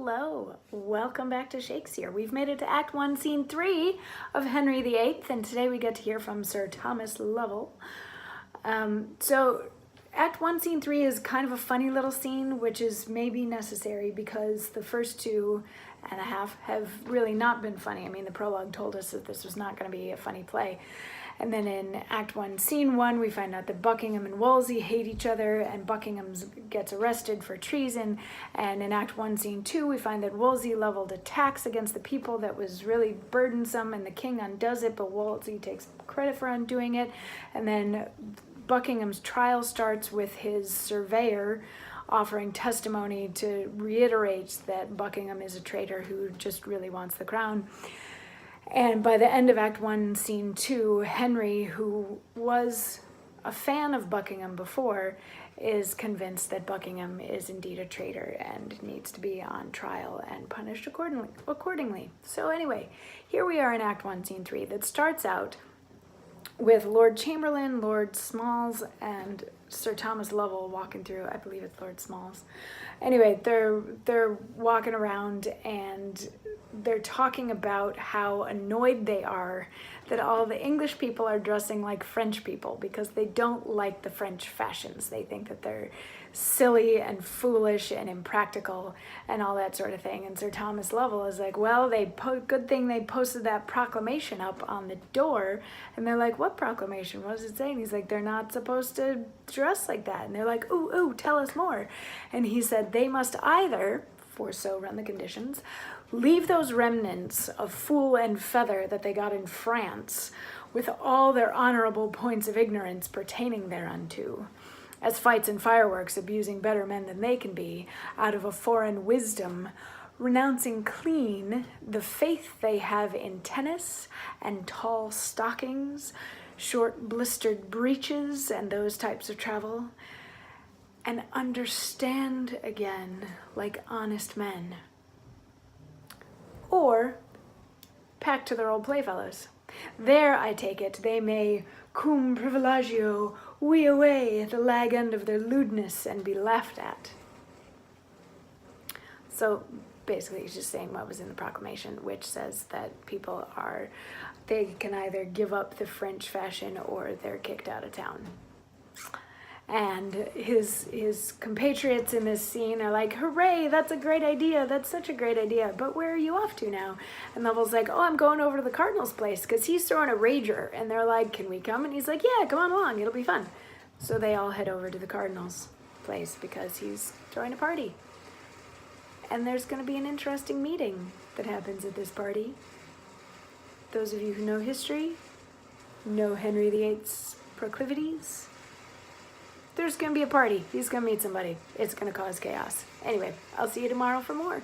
Hello, welcome back to Shakesyear. We've made it to Act 1, Scene 3 of Henry VIII, and today we get to hear from Sir Thomas Lovell. So Act 1, Scene 3 is kind of a funny little scene, which is maybe necessary because the first 2.5 have really not been funny. I mean, the prologue told us that this was not going to be a funny play. And then in Act 1, Scene 1, we find out that Buckingham and Wolsey hate each other, and Buckingham gets arrested for treason. And in Act 1, Scene 2, we find that Wolsey leveled a tax against the people that was really burdensome, and the king undoes it, but Wolsey takes credit for undoing it. And then Buckingham's trial starts with his surveyor offering testimony to reiterate that Buckingham is a traitor who just really wants the crown. And by the end of Act 1, Scene 2, Henry, who was a fan of Buckingham before, is convinced that Buckingham is indeed a traitor and needs to be on trial and punished accordingly. So anyway, here we are in Act 1, Scene 3 that starts out with Lord Chamberlain, Lord Smalls, and Sir Thomas Lovell walking through. I believe it's Lord Smalls. Anyway, they're walking around and they're talking about how annoyed they are that all the English people are dressing like French people because they don't like the French fashions. They think that they're silly and foolish and impractical and all that sort of thing. And Sir Thomas Lovell is like, well, good thing they posted that proclamation up on the door. And they're like, what proclamation? What does it say? And he's like, they're not supposed to dress like that. And they're like, ooh, tell us more. And he said, they must either, for so run the conditions, leave those remnants of fool and feather that they got in France with all their honorable points of ignorance pertaining thereunto, as fights and fireworks abusing better men than they can be, out of a foreign wisdom, renouncing clean the faith they have in tennis and tall stockings, short blistered breeches and those types of travel, and understand again like honest men. Or pack to their old playfellows. There, I take it, they may cum privilegio wee away at the lag end of their lewdness and be laughed at. So basically he's just saying what was in the proclamation, which says that they can either give up the French fashion or they're kicked out of town. And his compatriots in this scene are like, hooray, that's a great idea, that's such a great idea, but where are you off to now? And Lovell's like, oh, I'm going over to the Cardinal's place because he's throwing a rager. And they're like, can we come? And he's like, yeah, come on along, it'll be fun. So they all head over to the Cardinal's place because he's throwing a party. And there's going to be an interesting meeting that happens at this party. Those of you who know history, know Henry VIII's proclivities, there's going to be a party. He's going to meet somebody. It's going to cause chaos. Anyway, I'll see you tomorrow for more.